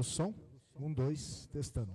som? Um, dois, testando.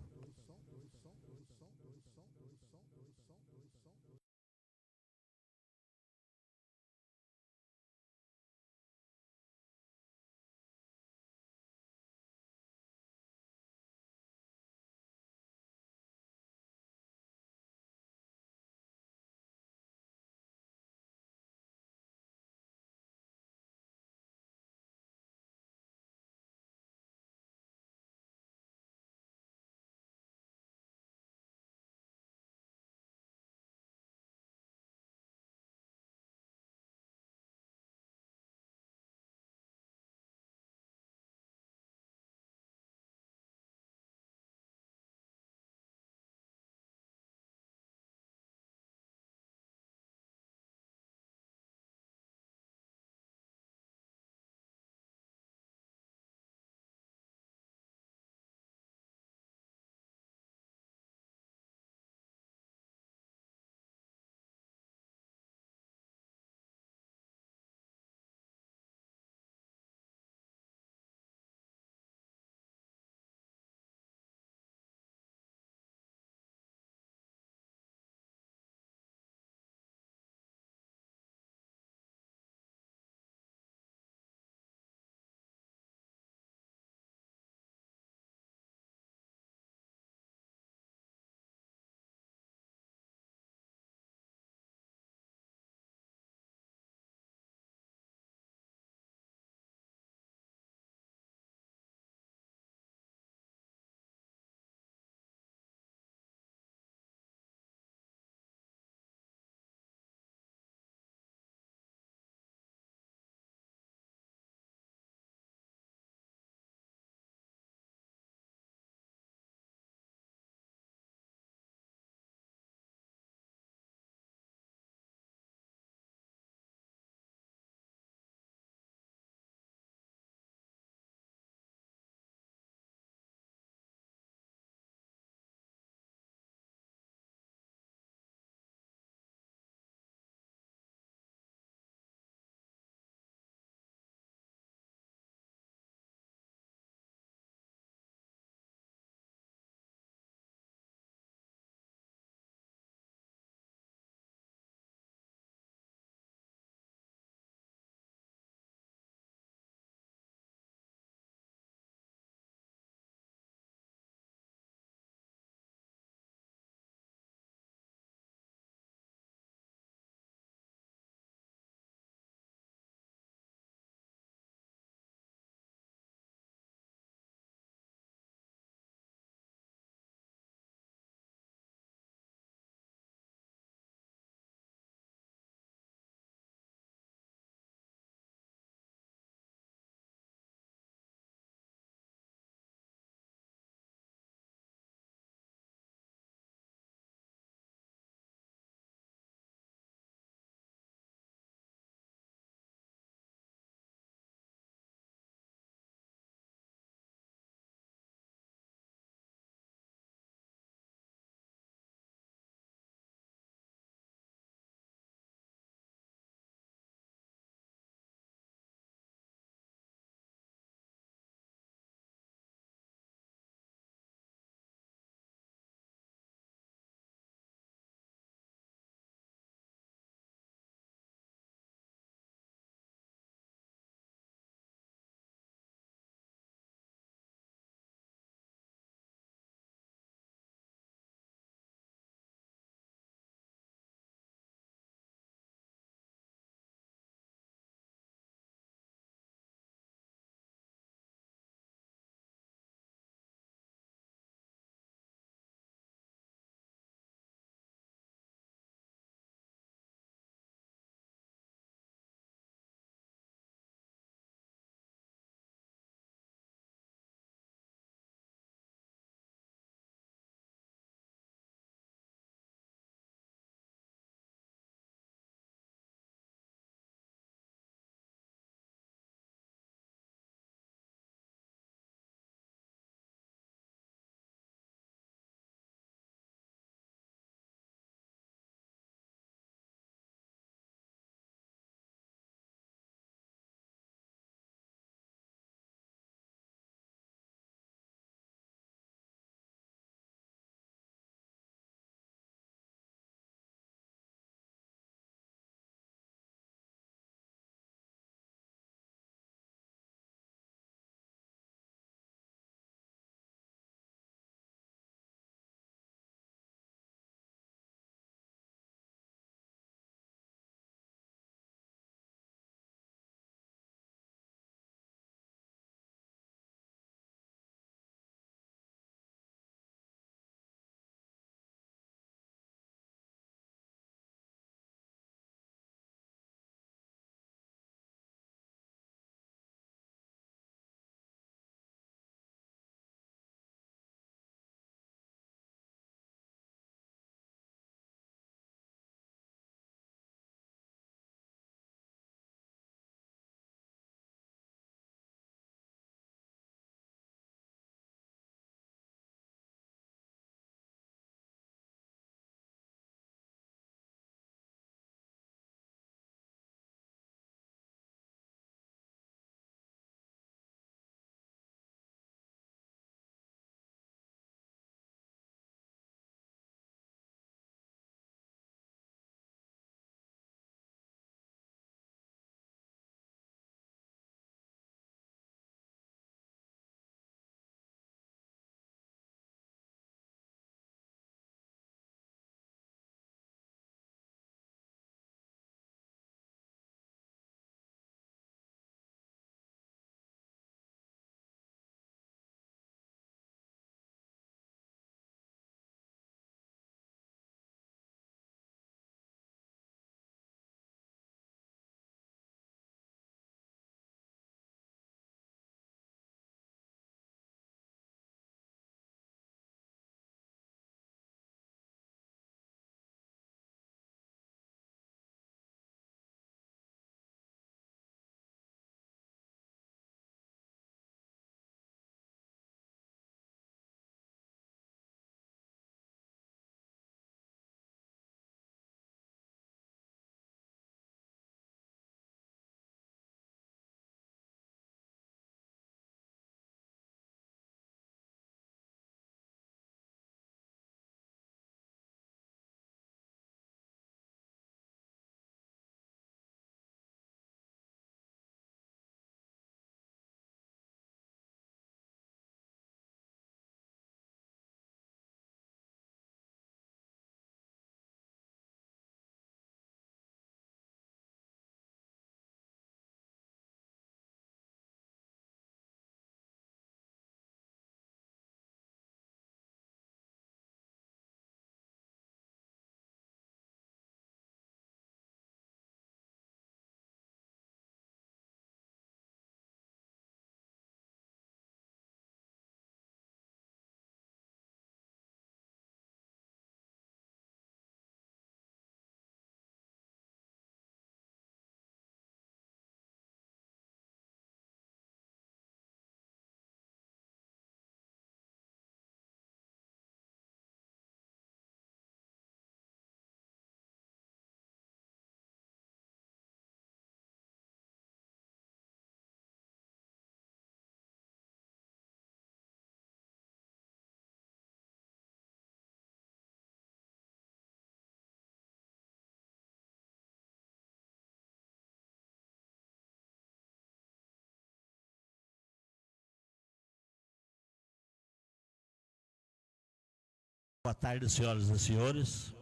Boa tarde, senhoras e senhores.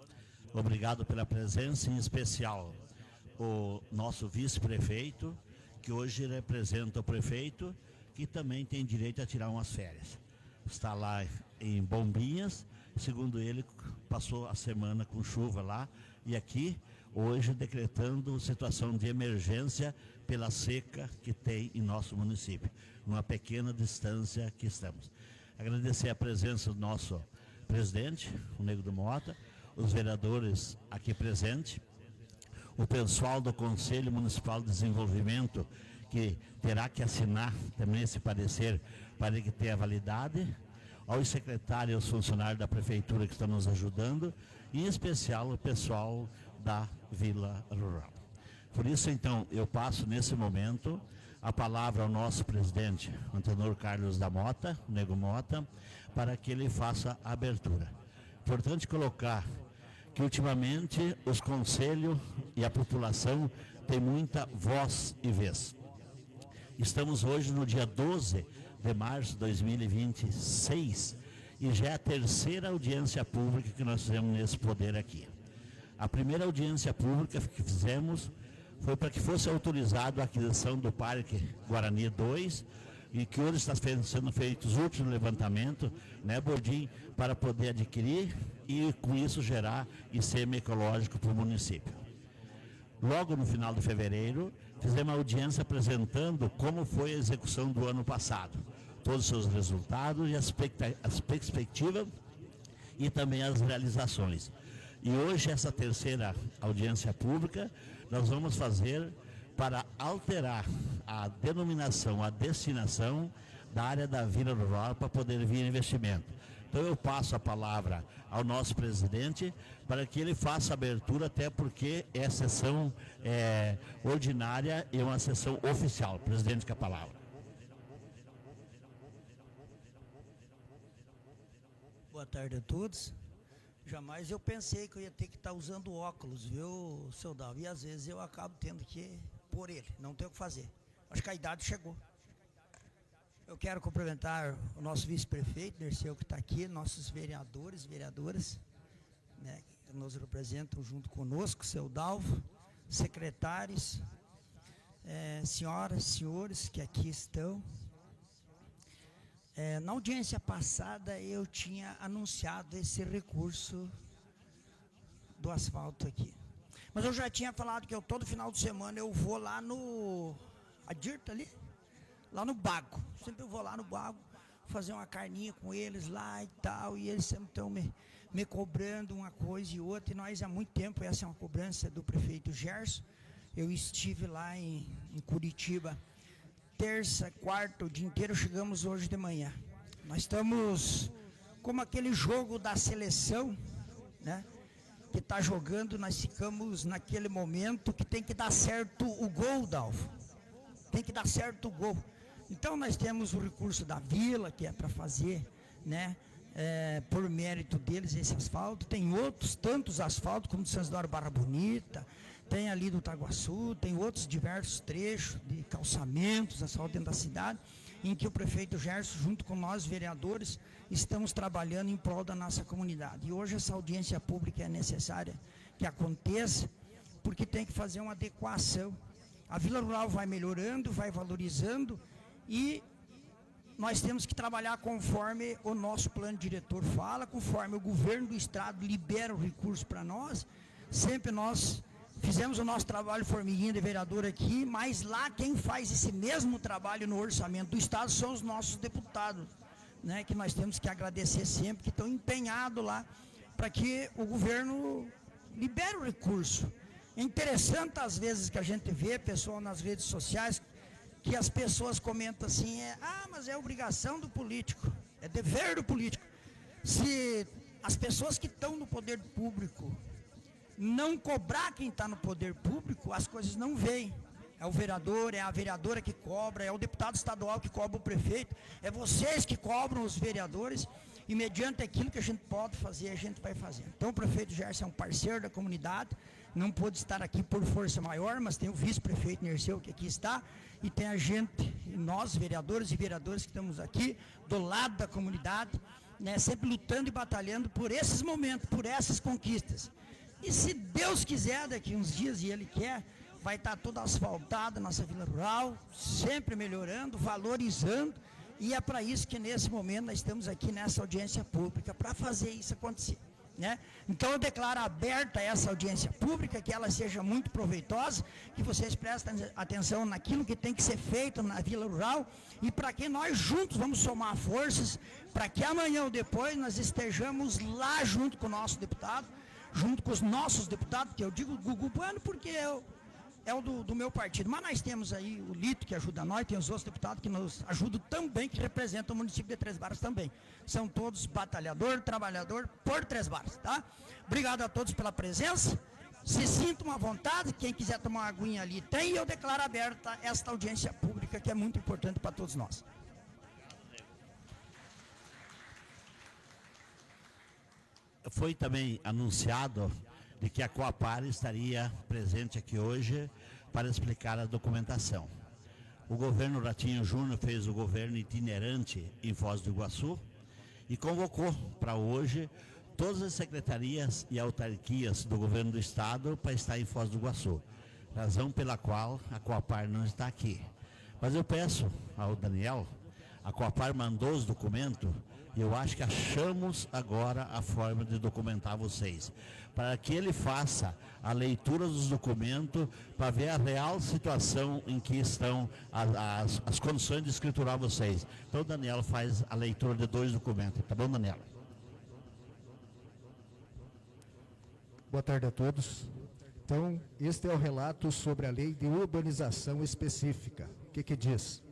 Obrigado pela presença, em especial o nosso vice-prefeito, que hoje representa o prefeito, que também tem direito a tirar umas férias. Está lá em Bombinhas, segundo ele, passou a semana com chuva lá, e aqui, hoje, decretando situação de emergência pela seca que tem em nosso município, numa pequena distância que estamos. Agradecer a presença do nosso presidente, o Nego do Mota, os vereadores aqui presentes, o pessoal do Conselho Municipal de Desenvolvimento, que terá que assinar também esse parecer para que tenha validade, aos secretários e aos funcionários da Prefeitura que estão nos ajudando, e em especial o pessoal da Vila Rural. Por isso, então, eu passo nesse momento a palavra ao nosso presidente, Antenor Carlos da Mota, Nego Mota, para que ele faça a abertura. Importante colocar que ultimamente os conselhos e a população têm muita voz e vez. Estamos hoje no dia 12 de março de 2026 e já é a terceira audiência pública que nós fizemos nesse poder aqui. A primeira audiência pública que fizemos foi para que fosse autorizado a aquisição do Parque Guarani 2 e que hoje está sendo feito os últimos levantamentos, né, Bordim, para poder adquirir e com isso gerar ICM ecológico para o município. Logo no final de fevereiro, fizemos uma audiência apresentando como foi a execução do ano passado, todos os seus resultados e as perspectivas e também as realizações. E hoje, essa terceira audiência pública, nós vamos fazer para alterar a denominação, a destinação da área da Vila Rural para poder vir investimento. Então eu passo a palavra ao nosso presidente para que ele faça a abertura, até porque é sessão ordinária e uma sessão oficial. Presidente, com a palavra. Boa tarde a todos. Jamais eu pensei que eu ia ter que estar usando óculos, viu, seu Dalvo? E às vezes eu acabo tendo que pôr ele, não tenho o que fazer. Acho que a idade chegou. Eu quero cumprimentar o nosso vice-prefeito, Nerceu, que está aqui, nossos vereadores e vereadoras, né, que nos representam junto conosco, seu Dalvo, secretários, senhoras, senhores que aqui estão. Na audiência passada eu tinha anunciado esse recurso do asfalto aqui. Mas eu já tinha falado que eu todo final de semana eu vou lá no Adirta ali, lá no Bago. Sempre eu vou lá no Bago fazer uma carninha com eles lá e tal, e eles sempre estão me cobrando uma coisa e outra, e nós há muito tempo, essa é uma cobrança do prefeito Gerson. Eu estive lá em Curitiba terça, quarta, o dia inteiro, chegamos hoje de manhã. Nós estamos como aquele jogo da seleção, né, que está jogando, nós ficamos naquele momento que tem que dar certo o gol, Dalvo. Tem que dar certo o gol. Então nós temos o recurso da Vila, que é para fazer, né, por mérito deles esse asfalto. Tem outros tantos asfaltos, como de São Isidoro Barra Bonita, tem ali do Taguaçu, tem outros diversos trechos de calçamentos, asfalto dentro da cidade, em que o prefeito Gerson, junto com nós, vereadores, estamos trabalhando em prol da nossa comunidade. E hoje essa audiência pública é necessária que aconteça, porque tem que fazer uma adequação. A Vila Rural vai melhorando, vai valorizando, e nós temos que trabalhar conforme o nosso plano diretor fala, conforme o governo do estado libera o recurso para nós. Sempre nós fizemos o nosso trabalho formiguinha de vereador aqui, mas lá quem faz esse mesmo trabalho no orçamento do estado são os nossos deputados, né, que nós temos que agradecer sempre, que estão empenhados lá para que o governo libere o recurso. É interessante às vezes que a gente vê, pessoal, nas redes sociais, que as pessoas comentam assim, mas é obrigação do político, é dever do político. Se as pessoas que estão no poder público não cobrar quem está no poder público, as coisas não vêm. É o vereador, é a vereadora que cobra, é o deputado estadual que cobra o prefeito, é vocês que cobram os vereadores, e mediante aquilo que a gente pode fazer, a gente vai fazer. Então o prefeito Gerson é um parceiro da comunidade, não pôde estar aqui por força maior, mas tem o vice-prefeito Nerceu que aqui está, e tem a gente, nós vereadores e vereadoras que estamos aqui, do lado da comunidade, né, sempre lutando e batalhando por esses momentos, por essas conquistas. E se Deus quiser, daqui uns dias, e Ele quer, vai estar tudo asfaltado, nossa Vila Rural, sempre melhorando, valorizando, e é para isso que nesse momento nós estamos aqui nessa audiência pública, para fazer isso acontecer. Né? Então eu declaro aberta essa audiência pública, que ela seja muito proveitosa, que vocês prestem atenção naquilo que tem que ser feito na Vila Rural, e para que nós juntos vamos somar forças, para que amanhã ou depois nós estejamos lá junto com o nosso deputado, junto com os nossos deputados, que eu digo Gugu Bueno porque é o do meu partido, mas nós temos aí o Lito que ajuda nós, tem os outros deputados que nos ajudam também, que representam o município de Três Barras também. São todos batalhador, trabalhador por Três Barras, tá? Obrigado a todos pela presença, se sintam à vontade, quem quiser tomar uma aguinha ali tem, e eu declaro aberta esta audiência pública, que é muito importante para todos nós. Foi também anunciado de que a Coapar estaria presente aqui hoje para explicar a documentação. O governo Ratinho Júnior fez o governo itinerante em Foz do Iguaçu e convocou para hoje todas as secretarias e autarquias do governo do estado para estar em Foz do Iguaçu, razão pela qual a Coapar não está aqui. Mas eu peço ao Daniel, a Coapar mandou os documentos, e eu acho que achamos agora a forma de documentar vocês, para que ele faça a leitura dos documentos, para ver a real situação em que estão as condições de escriturar vocês. Então o Daniel faz a leitura de 2 documentos, tá bom, Daniel? Boa tarde a todos. Então, este é o relato sobre a lei de urbanização específica. O que diz?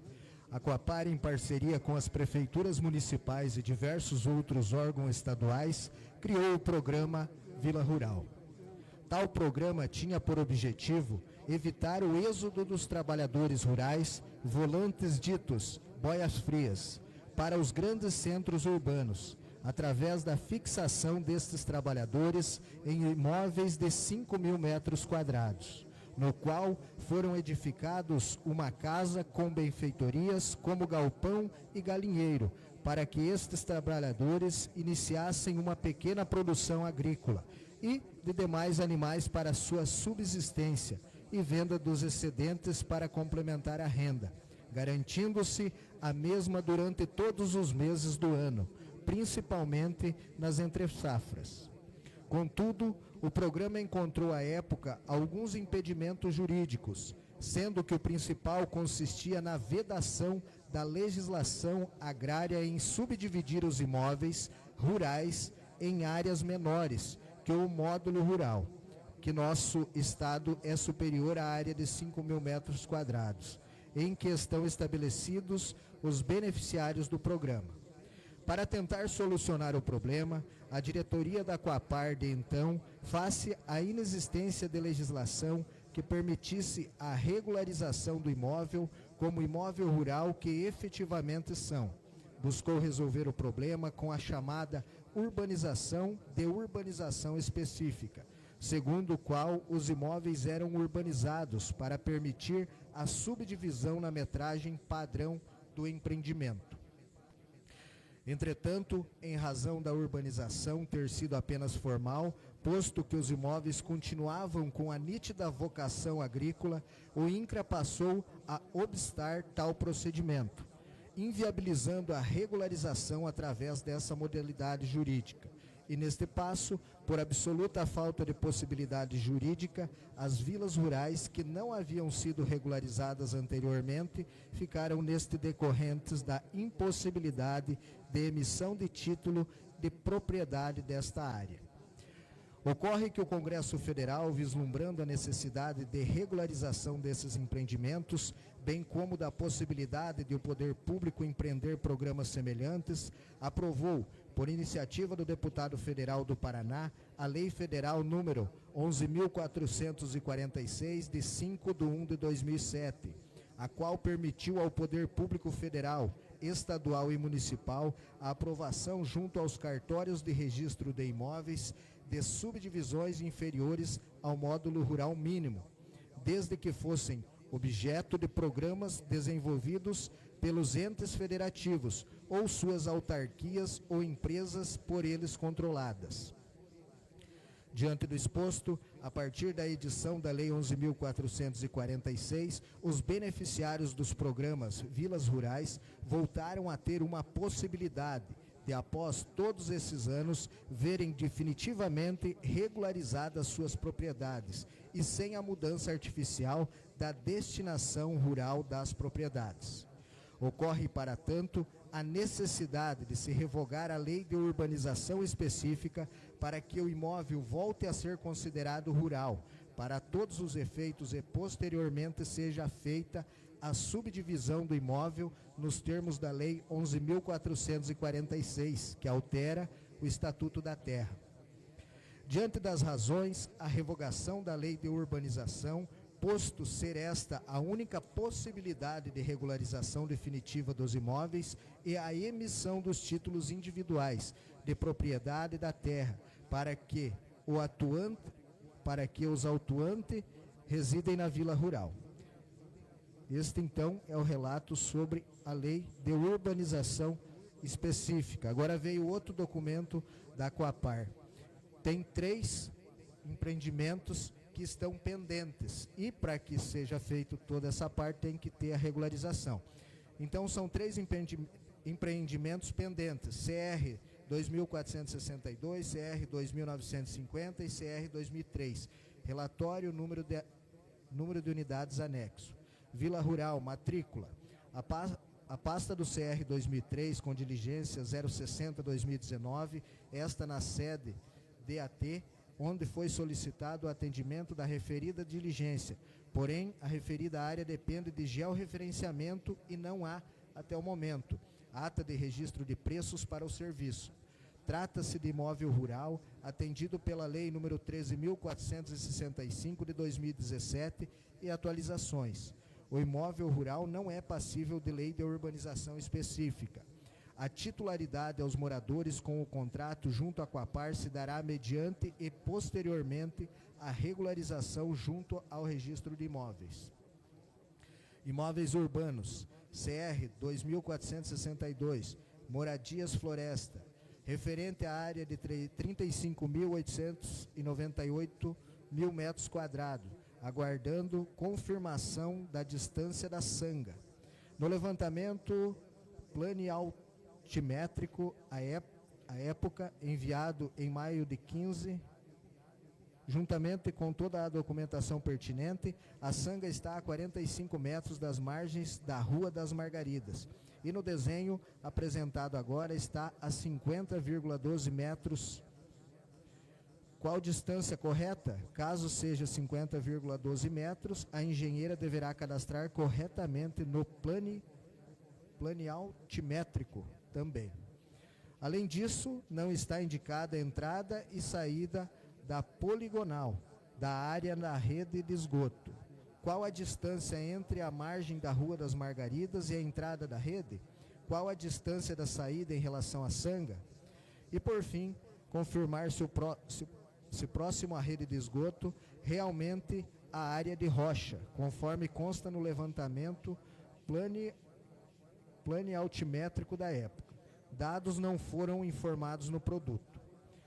A Coapar, em parceria com as prefeituras municipais e diversos outros órgãos estaduais, criou o programa Vila Rural. Tal programa tinha por objetivo evitar o êxodo dos trabalhadores rurais, volantes ditos boias frias, para os grandes centros urbanos, através da fixação destes trabalhadores em imóveis de 5.000 metros quadrados, no qual foram edificados uma casa com benfeitorias como galpão e galinheiro, para que estes trabalhadores iniciassem uma pequena produção agrícola e de demais animais para sua subsistência e venda dos excedentes para complementar a renda, garantindo-se a mesma durante todos os meses do ano, principalmente nas entre-safras. Contudo, o programa encontrou à época alguns impedimentos jurídicos, sendo que o principal consistia na vedação da legislação agrária em subdividir os imóveis rurais em áreas menores que o módulo rural, que nosso estado é superior à área de 5.000 metros quadrados, em que estão estabelecidos os beneficiários do programa. Para tentar solucionar o problema, a diretoria da Coapar de então, face à inexistência de legislação que permitisse a regularização do imóvel como imóvel rural que efetivamente são, buscou resolver o problema com a chamada urbanização de urbanização específica, segundo o qual os imóveis eram urbanizados para permitir a subdivisão na metragem padrão do empreendimento. Entretanto, em razão da urbanização ter sido apenas formal, posto que os imóveis continuavam com a nítida vocação agrícola, o INCRA passou a obstar tal procedimento, inviabilizando a regularização através dessa modalidade jurídica. E neste passo, por absoluta falta de possibilidade jurídica, as vilas rurais que não haviam sido regularizadas anteriormente ficaram neste decorrentes da impossibilidade de emissão de título de propriedade desta área. Ocorre que o Congresso Federal, vislumbrando a necessidade de regularização desses empreendimentos, bem como da possibilidade de o poder público empreender programas semelhantes, aprovou, por iniciativa do deputado federal do Paraná, a Lei Federal número 11.446, de 5/1/2007, a qual permitiu ao Poder Público Federal, estadual e municipal a aprovação junto aos cartórios de registro de imóveis de subdivisões inferiores ao módulo rural mínimo, desde que fossem objeto de programas desenvolvidos pelos entes federativos ou suas autarquias ou empresas por eles controladas. Diante do exposto, a partir da edição da Lei 11.446, os beneficiários dos programas Vilas Rurais voltaram a ter uma possibilidade de, após todos esses anos, verem definitivamente regularizadas suas propriedades e sem a mudança artificial da destinação rural das propriedades. Ocorre, para tanto, a necessidade de se revogar a lei de urbanização específica para que o imóvel volte a ser considerado rural, para todos os efeitos, e posteriormente seja feita a subdivisão do imóvel nos termos da Lei 11.446, que altera o Estatuto da Terra. Diante das razões, a revogação da lei de urbanização, posto ser esta a única possibilidade de regularização definitiva dos imóveis, e a emissão dos títulos individuais de propriedade da terra, para que os autuantes residem na vila rural. Este, então, é o relato sobre a lei de urbanização específica. Agora veio outro documento da Coapar. Tem 3 empreendimentos que estão pendentes, e para que seja feito toda essa parte tem que ter a regularização. Então são 3 empreendimentos pendentes: CR 2462, CR 2950 e CR 2003. Relatório, número de unidades anexo. Vila Rural, matrícula. A pasta do CR 2003 com diligência 060-2019, esta na sede DAT, onde foi solicitado o atendimento da referida diligência. Porém, a referida área depende de georreferenciamento e não há, até o momento, ata de registro de preços para o serviço. Trata-se de imóvel rural, atendido pela Lei nº 13.465 de 2017 e atualizações. O imóvel rural não é passível de lei de urbanização específica. A titularidade aos moradores com o contrato junto à Coapar se dará mediante e posteriormente a regularização junto ao registro de imóveis. Imóveis urbanos, CR 2462, Moradias Floresta, referente à área de 35.898 mil metros quadrados, aguardando confirmação da distância da sanga. No levantamento planialtimétrico, a época, enviado em maio de 15, juntamente com toda a documentação pertinente, a sanga está a 45 metros das margens da Rua das Margaridas. E no desenho apresentado agora está a 50,12 metros. Qual distância correta? Caso seja 50,12 metros, a engenheira deverá cadastrar corretamente no planialtimétrico também. Além disso, não está indicada a entrada e saída da poligonal, da área na rede de esgoto. Qual a distância entre a margem da Rua das Margaridas e a entrada da rede? Qual a distância da saída em relação à sanga? E, por fim, confirmar se próximo à rede de esgoto, realmente a área de rocha, conforme consta no levantamento planialtimétrico da época. Dados não foram informados no produto.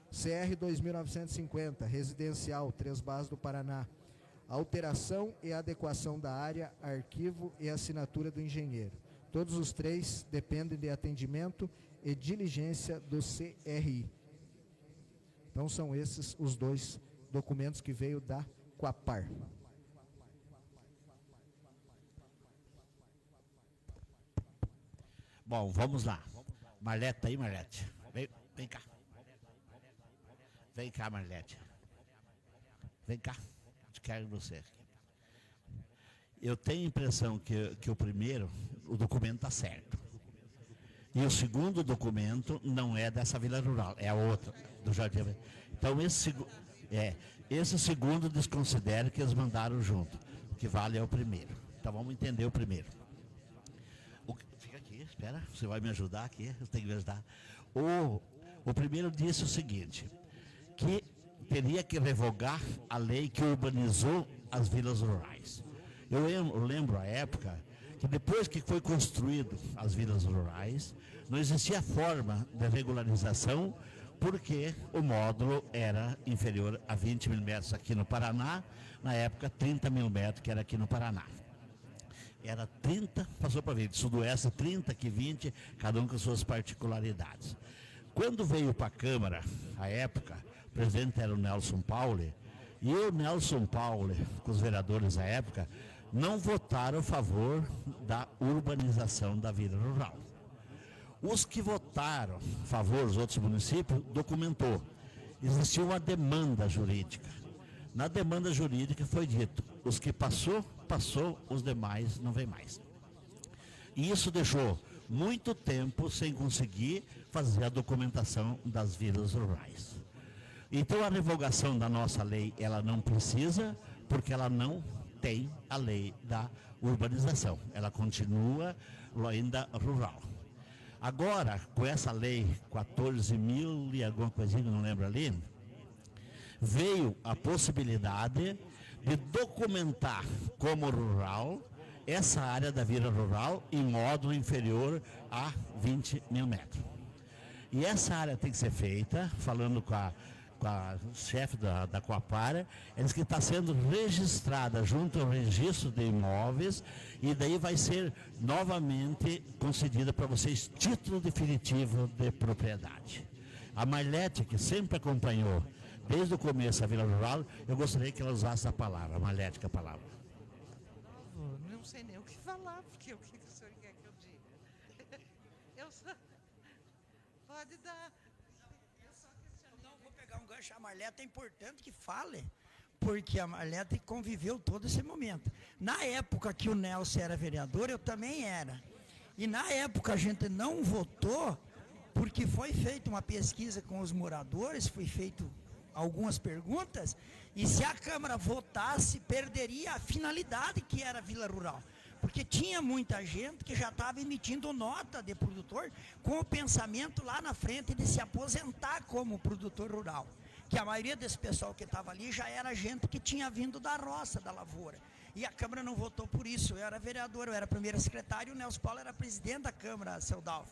CR 2950, residencial, Três Barras do Paraná. Alteração e adequação da área, arquivo e assinatura do engenheiro. Todos os 3 dependem de atendimento e diligência do CRI. Então são esses os 2 documentos que veio da Coapar. Bom, vamos lá. Marlete, tá aí, Marlete? Vem cá. Vem cá, Marlete. Vem cá. Quero você. Eu tenho a impressão que o primeiro, o documento está certo. E o segundo documento não é dessa vila rural, é a outra, do Jardim. Então, esse segundo desconsidero que eles mandaram junto. O que vale é o primeiro. Então, vamos entender o primeiro. Fica aqui, espera, você vai me ajudar aqui, eu tenho que me ajudar. O primeiro disse o seguinte, que teria que revogar a lei que urbanizou as vilas rurais. Eu lembro a época que depois que foi construído as vilas rurais, não existia forma de regularização, porque o módulo era inferior a 20 mil metros aqui no Paraná, na época 30 mil metros, que era aqui no Paraná. Era 30, passou para 20, sudoeste 30, aqui 20, cada um com suas particularidades. Quando veio para a Câmara, à época, o presidente era o Nelson Pauli, e o Nelson Pauli, com os vereadores da época, não votaram a favor da urbanização da vida rural. Os que votaram a favor, os outros municípios, documentou. Existia uma demanda jurídica. Na demanda jurídica foi dito, os que passou, os demais não vem mais. E isso deixou muito tempo sem conseguir fazer a documentação das vilas rurais. Então a revogação da nossa lei, ela não precisa, porque ela não tem a lei da urbanização. Ela continua ainda rural. Agora, com essa lei 14.000 e alguma coisinha, não lembro ali, veio a possibilidade de documentar como rural essa área da vila rural em módulo inferior a 20 mil metros. E essa área tem que ser feita, falando com a chefe da Coapar, eles que está sendo registrada junto ao registro de imóveis, e daí vai ser novamente concedida para vocês título definitivo de propriedade. A Marlete, que sempre acompanhou desde o começo a Vila Rural, eu gostaria que ela usasse a palavra, a Marlete, que é a palavra. Não sei nem o que falar, porque o que o senhor quer que eu diga? Eu só... Pode dar... Não, vou pegar um gancho. A Marlete é importante que fale, porque a Marlete conviveu todo esse momento. Na época que o Nelson era vereador, eu também era. E na época a gente não votou, porque foi feita uma pesquisa com os moradores, foi feito algumas perguntas, e se a Câmara votasse, perderia a finalidade que era a Vila Rural. Porque tinha muita gente que já estava emitindo nota de produtor com o pensamento lá na frente de se aposentar como produtor rural. Que a maioria desse pessoal que estava ali já era gente que tinha vindo da roça, da lavoura. E a Câmara não votou por isso. Eu era vereador, eu era primeiro secretário, e o Nelson Paulo era presidente da Câmara, seu Dalvo.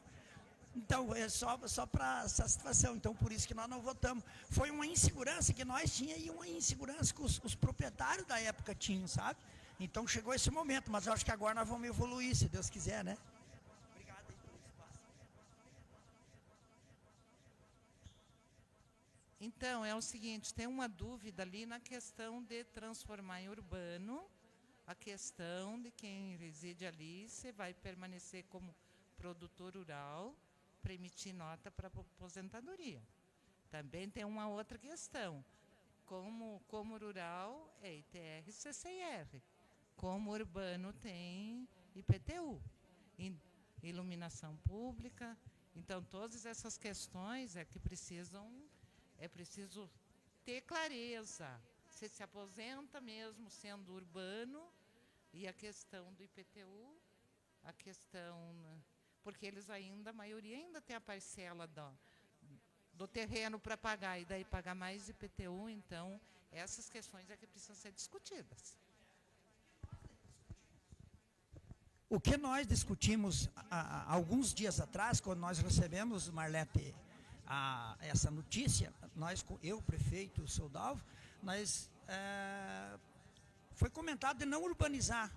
Então, é só para essa situação. Então, por isso que nós não votamos. Foi uma insegurança que nós tínhamos e uma insegurança que os proprietários da época tinham, sabe? Então, chegou esse momento, mas eu acho que agora nós vamos evoluir, se Deus quiser, né? Obrigado aí pelo espaço. Então, é o seguinte, tem uma dúvida ali na questão de transformar em urbano, a questão de quem reside ali, se vai permanecer como produtor rural, para emitir nota para aposentadoria. Também tem uma outra questão. Como rural é ITR e CCIR. Como urbano tem IPTU. Iluminação pública. Então, todas essas questões é preciso ter clareza. Se aposenta mesmo sendo urbano, e a questão do IPTU, a questão... Porque eles ainda, a maioria ainda tem a parcela do terreno para pagar, e daí pagar mais IPTU, então essas questões é que precisam ser discutidas. O que nós discutimos há alguns dias atrás, quando nós recebemos, Marlete, essa notícia, eu, prefeito, o seu Dalvo, foi comentado de não urbanizar,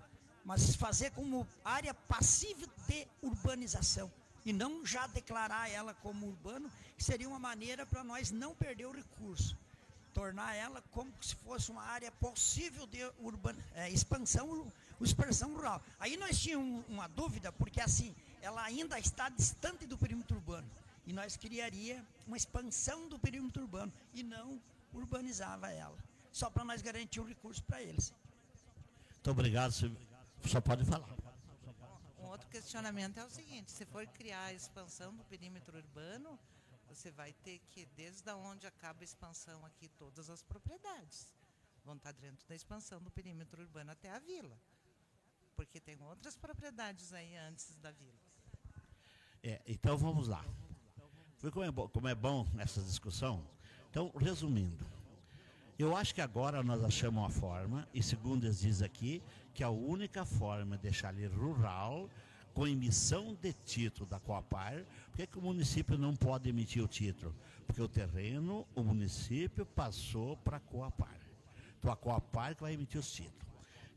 mas fazer como área passível de urbanização, e não já declarar ela como urbano, que seria uma maneira para nós não perder o recurso, tornar ela como se fosse uma área possível de expansão rural. Aí nós tínhamos uma dúvida, porque assim, ela ainda está distante do perímetro urbano, e nós criaria uma expansão do perímetro urbano, e não urbanizava ela, só para nós garantir o recurso para eles. Muito obrigado, só pode falar. Um outro questionamento é o seguinte, se for criar a expansão do perímetro urbano, você vai ter que, desde onde acaba a expansão aqui, todas as propriedades vão estar dentro da expansão do perímetro urbano até a vila. Porque tem outras propriedades aí antes da vila. Então vamos lá. Como é bom essa discussão? Então, resumindo, Eu acho que agora nós achamos uma forma, e segundo eles dizem aqui, que a única forma é deixar ele rural, com emissão de título da Coapar. Por que o município não pode emitir o título? Porque o terreno, o município passou para a Coapar. Então a Coapar que vai emitir os títulos.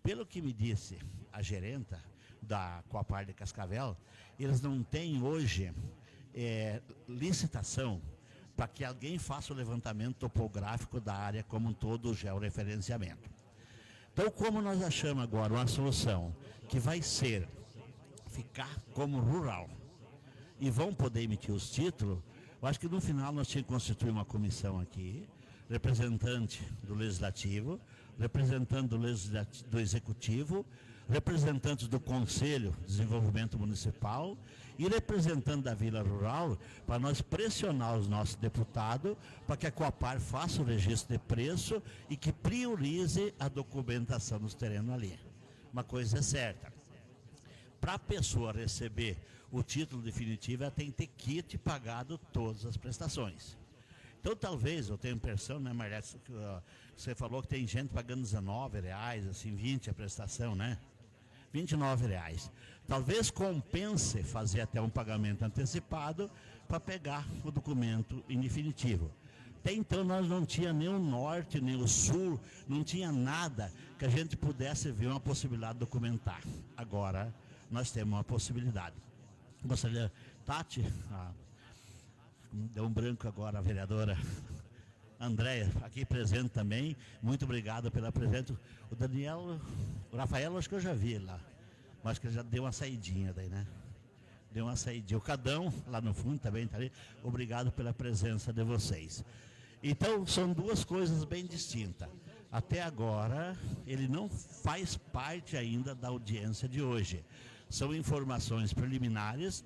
Pelo que me disse a gerenta da Coapar de Cascavel, eles não têm hoje licitação para que alguém faça o levantamento topográfico da área como um todo, o georreferenciamento. Então, como nós achamos agora uma solução que vai ser ficar como rural e vão poder emitir os títulos, eu acho que no final nós tínhamos que constituir uma comissão aqui, representante do Legislativo, representante do Executivo, representantes do Conselho de Desenvolvimento Municipal e representante da Vila Rural, para nós pressionar os nossos deputados para que a Coapar faça o registro de preço e que priorize a documentação dos terrenos ali. Uma coisa é certa, para a pessoa receber o título definitivo, ela tem que ter kit pagado todas as prestações. Então, talvez, eu tenho a impressão, né, Maria, que você falou que tem gente pagando R$19, assim, 20 a prestação, né? R$29. Talvez compense fazer até um pagamento antecipado para pegar o documento em definitivo. Até então nós não tinha nem o norte, nem o sul, não tinha nada que a gente pudesse ver uma possibilidade de documentar. Agora nós temos uma possibilidade. Gostaria, Tati, deu um branco agora a vereadora Andréia, aqui presente também, muito obrigado pela presença. O Daniel, o Rafael, acho que eu já vi lá, mas acho que ele já deu uma saidinha daí, né? Deu uma saidinha. O Cadão, lá no fundo também está ali, obrigado pela presença de vocês. Então, são duas coisas bem distintas. Até agora, ele não faz parte ainda da audiência de hoje. São informações preliminares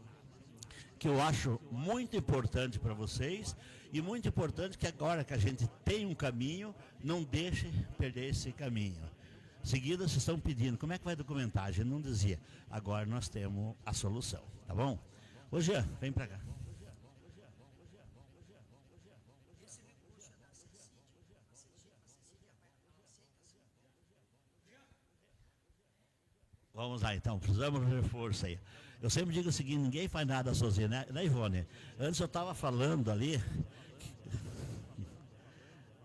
que eu acho muito importante para vocês e muito importante que agora que a gente tem um caminho, não deixe perder esse caminho. Em seguida, vocês estão pedindo, como é que vai documentar? A gente não dizia, agora nós temos a solução, tá bom? Ô Jean, vem para cá. Vamos lá então, precisamos de reforço aí. Eu sempre digo o seguinte, ninguém faz nada sozinho, né Ivone? Antes eu estava falando ali,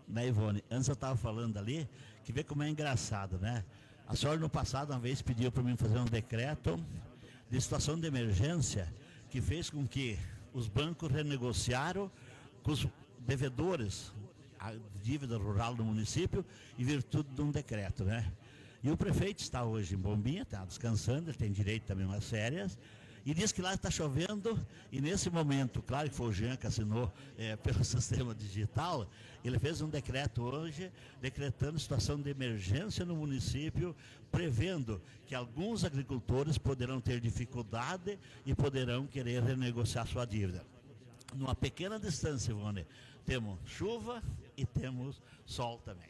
né Ivone? Antes eu estava falando ali, que vê como é engraçado, né? A senhora no passado uma vez pediu para mim fazer um decreto de situação de emergência, que fez com que os bancos renegociaram com os devedores a dívida rural do município em virtude de um decreto, né? E o prefeito está hoje em Bombinha, está descansando, ele tem direito também a umas férias, e diz que lá está chovendo, e nesse momento, claro que foi o Jean que assinou pelo sistema digital, ele fez um decreto hoje, decretando situação de emergência no município, prevendo que alguns agricultores poderão ter dificuldade e poderão querer renegociar sua dívida. Numa pequena distância, Ivone, temos chuva e temos sol também.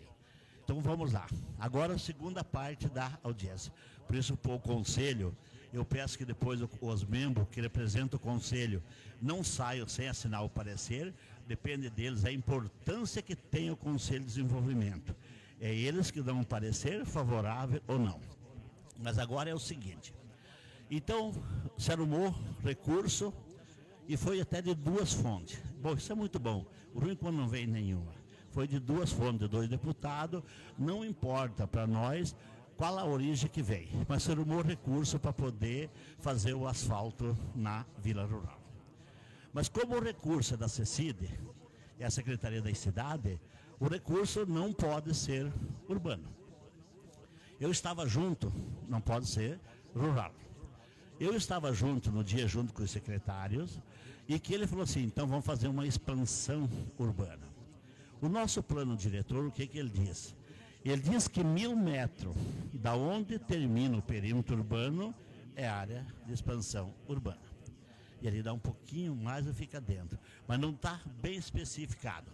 Então vamos lá. Agora a segunda parte da audiência. Por isso, para o conselho, eu peço que depois os membros que representam o conselho não saiam sem assinar o parecer. Depende deles a importância que tem o Conselho de Desenvolvimento. É eles que dão um parecer favorável ou não. Mas agora é o seguinte. Então, se arrumou recurso e foi até de duas fontes. Bom, isso é muito bom. O ruim é quando não vem nenhuma. Foi de duas fontes, de 2 deputados, não importa para nós qual a origem que vem, mas se arrumou recurso para poder fazer o asfalto na Vila Rural. Mas como o recurso é da CECID, é a Secretaria da Cidade, o recurso não pode ser urbano. Eu estava junto, não pode ser rural. Eu estava junto no dia, junto com os secretários, e que ele falou assim, então vamos fazer uma expansão urbana. O nosso plano diretor, o que ele diz? Ele diz que 1.000 metros da onde termina o perímetro urbano é área de expansão urbana. E ele dá um pouquinho mais e fica dentro. Mas não está bem especificado.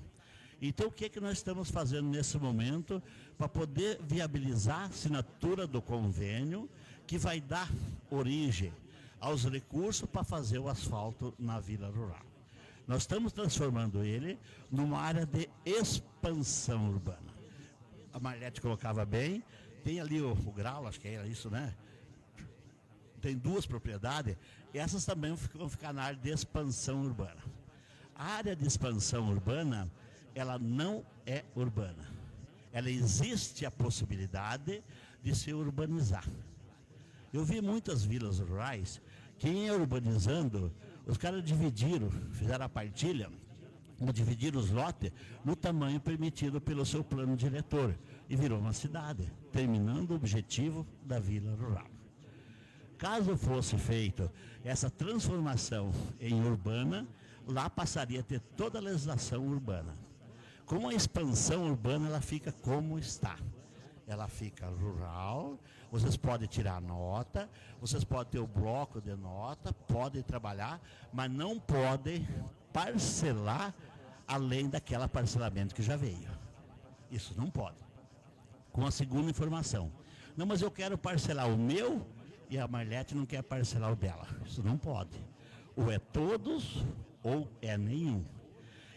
Então o que nós estamos fazendo nesse momento para poder viabilizar a assinatura do convênio que vai dar origem aos recursos para fazer o asfalto na Vila Rural. Nós estamos transformando ele numa área de expansão urbana. a Marlete colocava bem, tem ali o Grau, acho que era isso, né? Tem 2 propriedades, essas também vão ficar na área de expansão urbana. A área de expansão urbana, ela não é urbana. Ela existe a possibilidade de se urbanizar. Eu vi muitas vilas rurais que, em urbanizando, os caras dividiram, fizeram a partilha, dividiram os lotes no tamanho permitido pelo seu plano diretor e virou uma cidade, terminando o objetivo da vila rural. Caso fosse feito essa transformação em urbana, lá passaria a ter toda a legislação urbana. Com a expansão urbana, ela fica como está. Ela fica rural, vocês podem tirar nota, vocês podem ter o bloco de nota, podem trabalhar, mas não podem parcelar além daquele parcelamento que já veio. Isso não pode. Com a segunda informação. Não, mas eu quero parcelar o meu e a Marlete não quer parcelar o dela. Isso não pode. Ou é todos ou é nenhum.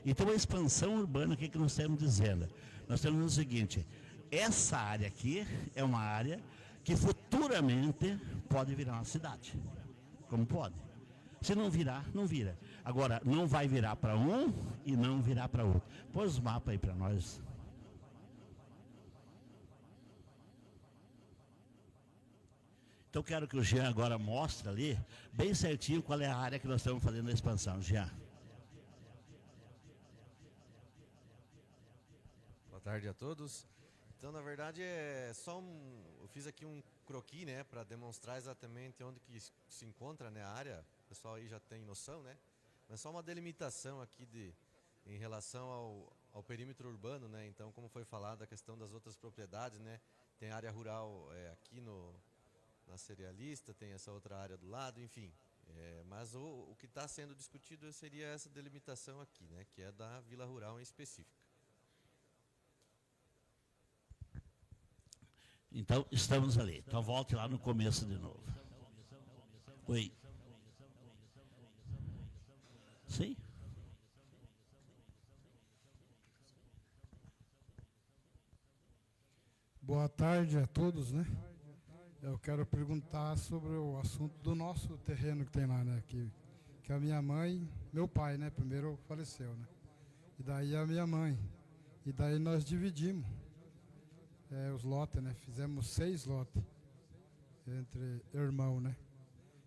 Então a expansão urbana, o que nós estamos dizendo? Nós estamos dizendo o seguinte, essa área aqui é uma área que futuramente pode virar uma cidade. Como pode? Se não virar, não vira. Agora, não vai virar para um e não virar para outro. Põe os mapas aí para nós. Então, quero que o Jean agora mostre ali, bem certinho, qual é a área que nós estamos fazendo a expansão. Jean. Boa tarde a todos. Então, na verdade, é só eu fiz aqui um croquis, né, para demonstrar exatamente onde que se encontra, né, a área. O pessoal aí já tem noção, né? Mas só uma delimitação aqui em relação ao perímetro urbano, né? Então, como foi falado, a questão das outras propriedades, né? Tem área rural aqui na cerealista, tem essa outra área do lado, enfim. Mas o que está sendo discutido seria essa delimitação aqui, né? Que é da Vila Rural em específico. Então, estamos ali. Então, volte lá no começo de novo. Oi. Sim? Boa tarde a todos, né? Eu quero perguntar sobre o assunto do nosso terreno que tem lá, né? Que a minha mãe, meu pai, né? Primeiro faleceu, né? E daí a minha mãe. E daí nós dividimos os lotes, né? Fizemos 6 lotes entre irmãos, né?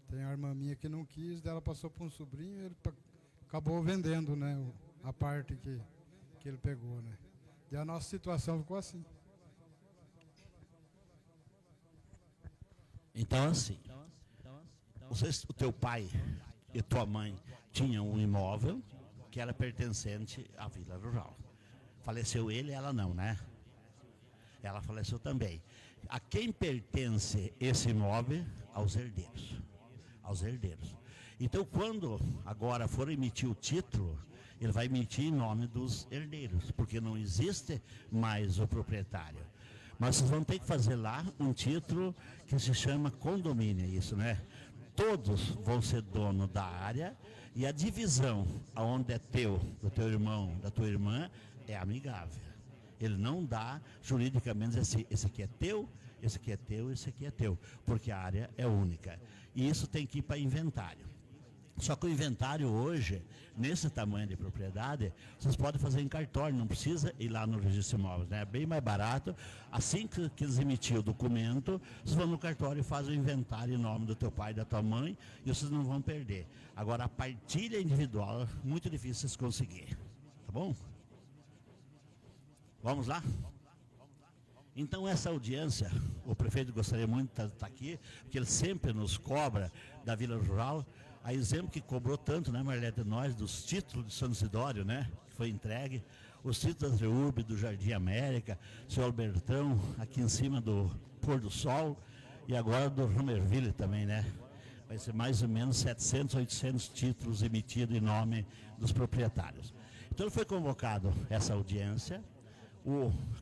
Tem a irmã minha que não quis, dela passou para um sobrinho e ele acabou vendendo, né? A parte que ele pegou, né? E a nossa situação ficou assim. Então, assim, o teu pai e tua mãe tinham um imóvel que era pertencente à Vila Rural. Faleceu ele, ela não, né? Ela faleceu também. A quem pertence esse imóvel? Aos herdeiros. Aos herdeiros. Então, quando agora for emitir o título, ele vai emitir em nome dos herdeiros, porque não existe mais o proprietário. Mas vocês vão ter que fazer lá um título que se chama condomínio, isso, né? Todos vão ser dono da área e a divisão, aonde é teu, do teu irmão, da tua irmã, é amigável. Ele não dá juridicamente assim, esse aqui é teu, esse aqui é teu, esse aqui é teu, porque a área é única. E isso tem que ir para inventário. Só que o inventário hoje, nesse tamanho de propriedade, vocês podem fazer em cartório, não precisa ir lá no registro de imóveis, né? É bem mais barato. Assim que eles emitirem o documento, vocês vão no cartório e fazem o inventário em nome do teu pai e da tua mãe, e vocês não vão perder. Agora, a partilha individual é muito difícil vocês conseguirem. Tá bom? Vamos lá? Então, essa audiência, o prefeito gostaria muito de estar aqui, porque ele sempre nos cobra da Vila Rural. A exemplo que cobrou tanto, né, Marlete, de nós, dos títulos de São Isidório, né, que foi entregue, os títulos da Reurb, do Jardim América, seu Albertão, aqui em cima do Pôr do Sol, e agora do Romerville também, né. Vai ser mais ou menos 700, 800 títulos emitidos em nome dos proprietários. Então, foi convocado essa audiência,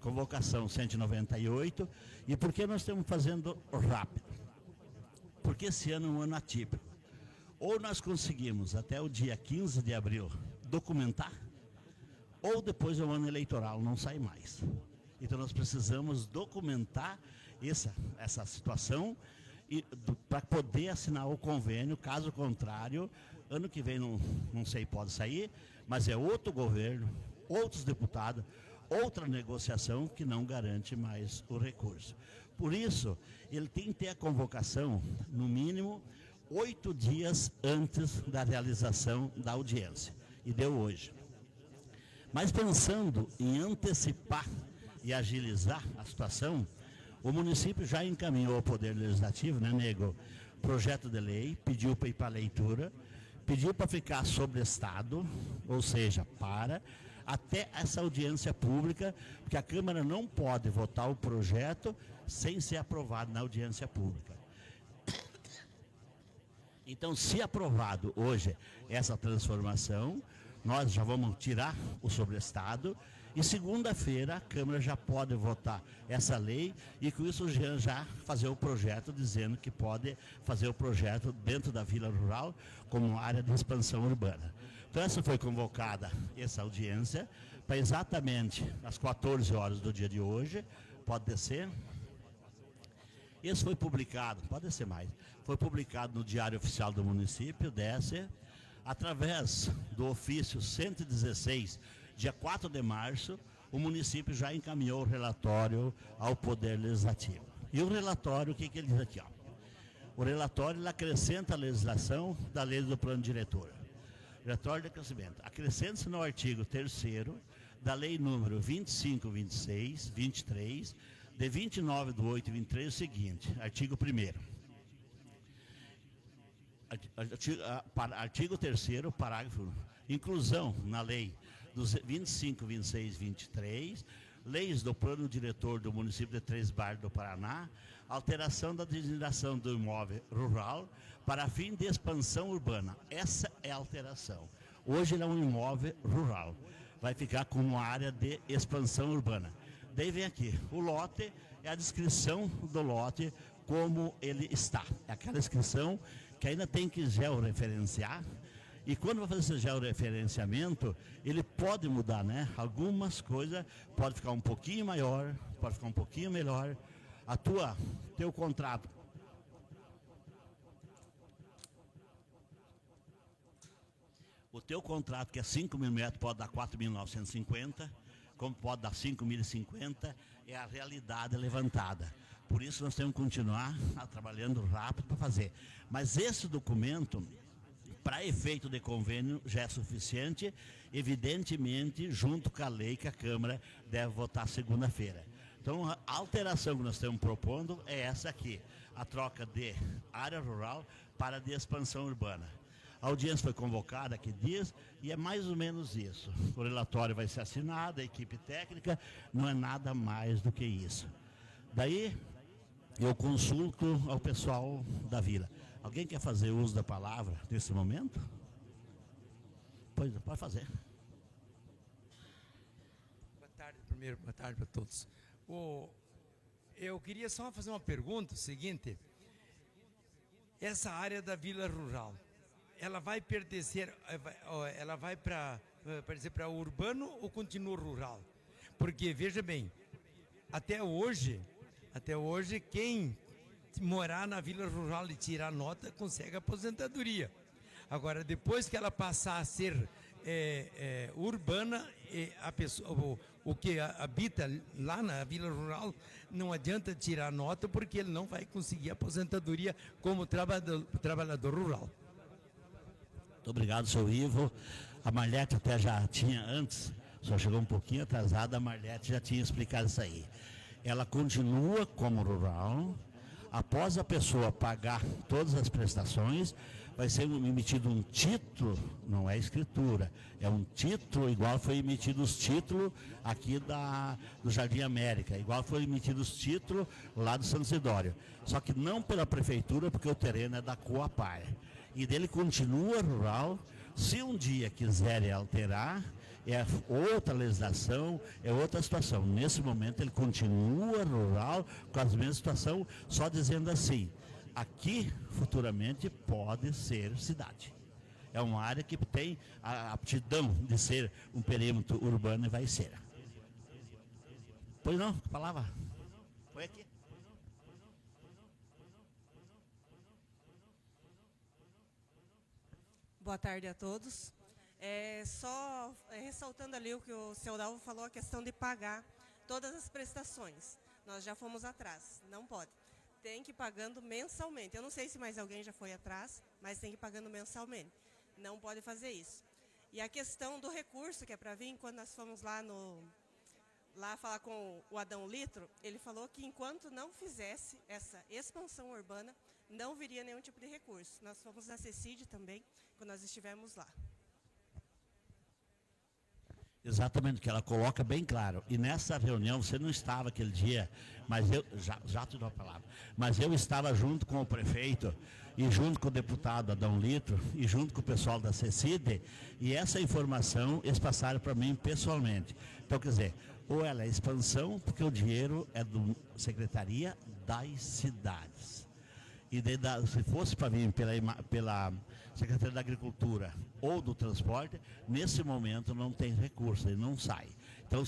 convocação 198, e por que nós estamos fazendo rápido? Porque esse ano é um ano atípico. Ou nós conseguimos, até o dia 15 de abril, documentar, ou depois do ano eleitoral não sai mais. Então nós precisamos documentar essa situação para poder assinar o convênio. Caso contrário, ano que vem não sei, pode sair, mas é outro governo, outros deputados, outra negociação que não garante mais o recurso. Por isso, ele tem que ter a convocação, no mínimo, 8 dias antes da realização da audiência. E deu hoje. Mas pensando em antecipar e agilizar a situação, o município já encaminhou ao Poder Legislativo, né, nego? Projeto de lei, pediu para ir para a leitura, pediu para ficar sobre estado, ou seja, até essa audiência pública, porque a Câmara não pode votar o projeto sem ser aprovado na audiência pública. Então, se aprovado hoje essa transformação, nós já vamos tirar o sobreestado e segunda-feira a Câmara já pode votar essa lei e com isso já fazer o projeto dizendo que pode fazer o projeto dentro da Vila Rural como área de expansão urbana. Então essa foi convocada, essa audiência, para exatamente às 14 horas do dia de hoje, pode descer. Isso foi publicado, pode descer mais, foi publicado no Diário Oficial do Município, desce, através do ofício 116, dia 4 de março, o município já encaminhou o relatório ao Poder Legislativo. E o relatório, o que ele diz aqui? Ó? O relatório ele acrescenta a legislação da lei do plano diretor. Relatório de crescimento. Acrescenta-se no artigo 3º da lei número 25.26.23, de 29/8/23, o seguinte, artigo 1º. Artigo 3º, parágrafo 1. Inclusão na lei dos 25.26.23, leis do plano diretor do município de Três Barras do Paraná, alteração da designação do imóvel rural para fim de expansão urbana. Essa é a alteração. Hoje ele é um imóvel rural. Vai ficar como área de expansão urbana. Daí vem aqui, o lote é a descrição do lote como ele está. É aquela descrição que ainda tem que georreferenciar. E quando vai fazer esse georreferenciamento, ele pode mudar, né? Algumas coisas, pode ficar um pouquinho maior, pode ficar um pouquinho melhor. Teu contrato. O teu contrato, que é 5.000 metros, pode dar 4.950, como pode dar 5.050, é a realidade levantada. Por isso nós temos que continuar trabalhando rápido para fazer. Mas esse documento, para efeito de convênio, já é suficiente, evidentemente, junto com a lei que a Câmara deve votar segunda-feira. Então, a alteração que nós estamos propondo é essa aqui, a troca de área rural para de expansão urbana. A audiência foi convocada, que diz, e é mais ou menos isso. O relatório vai ser assinado, a equipe técnica, não é nada mais do que isso. Daí, eu consulto ao pessoal da vila. Alguém quer fazer uso da palavra nesse momento? Pois, pode fazer. Boa tarde, primeiro, boa tarde para todos. Eu queria só fazer uma pergunta, o seguinte, essa área da Vila Rural, ela vai pertencer, ela vai para urbano ou continua rural? Porque, veja bem, até hoje, quem morar na Vila Rural e tirar nota consegue aposentadoria. Agora, depois que ela passar a ser urbana, a pessoa, o que habita lá na Vila Rural não adianta tirar nota porque ele não vai conseguir aposentadoria como trabalhador rural. Muito obrigado, seu Ivo. A Marlete até já tinha antes, só chegou um pouquinho atrasada, a Marlete já tinha explicado isso aí. Ela continua como rural. Após a pessoa pagar todas as prestações, vai ser emitido um título, não é escritura, é um título, igual foi emitido os títulos aqui do Jardim América, igual foi emitido os títulos lá do Santo Isidório. Só que não pela prefeitura, porque o terreno é da Coapar. E dele continua rural. Se um dia quiserem alterar, é outra legislação, é outra situação. Nesse momento ele continua rural com a mesma situação, só dizendo assim, aqui futuramente pode ser cidade. É uma área que tem a aptidão de ser um perímetro urbano e vai ser. Pois não, palavra. Foi aqui. Boa tarde a todos. Só ressaltando ali o que o seu Dalvo falou, a questão de pagar todas as prestações. Nós já fomos atrás, não pode. Tem que ir pagando mensalmente. Eu não sei se mais alguém já foi atrás, mas tem que ir pagando mensalmente. Não pode fazer isso. E a questão do recurso, que é para vir, quando nós fomos lá falar com o Adão Litro, ele falou que enquanto não fizesse essa expansão urbana, não viria nenhum tipo de recurso. Nós fomos na CECID também, quando nós estivemos lá. Exatamente, que ela coloca bem claro. E nessa reunião, você não estava aquele dia, mas eu, já te dou a palavra, mas eu estava junto com o prefeito, e junto com o deputado Adão Litro, e junto com o pessoal da CECID, e essa informação eles passaram para mim pessoalmente. Então, quer dizer, ou ela é expansão, porque o dinheiro é da Secretaria das Cidades. E se fosse para vir pela Secretaria da Agricultura ou do Transporte, nesse momento não tem recurso, ele não sai. Então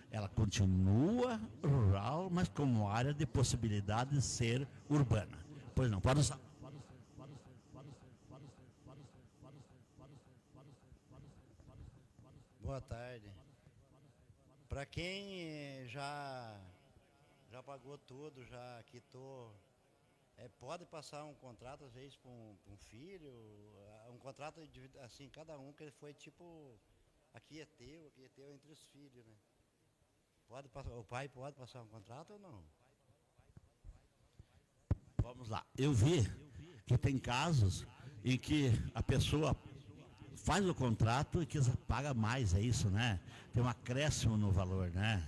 ela continua rural, mas como área de possibilidade de ser urbana. Pois não, pode usar. Boa tarde. Para quem já pagou tudo, já quitou, pode passar um contrato, às vezes, para um filho, um contrato, assim, cada um, que foi tipo, aqui é teu entre os filhos, né? O pai pode passar um contrato ou não? Vamos lá. Eu vi que tem casos em que a pessoa faz o contrato e que paga mais, é isso, né? Tem um acréscimo no valor, né?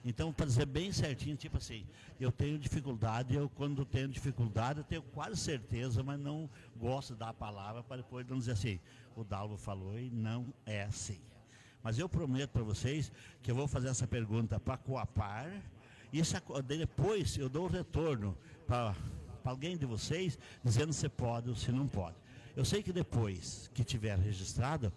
Então, para dizer bem certinho, tipo assim, eu tenho dificuldade, quando tenho dificuldade, eu tenho quase certeza, mas não gosto de dar a palavra para depois não dizer assim, o Dalvo falou e não é assim. Mas eu prometo para vocês que eu vou fazer essa pergunta para a Coapar, e depois eu dou o retorno para alguém de vocês, dizendo se pode ou se não pode. Eu sei que depois que tiver registrado,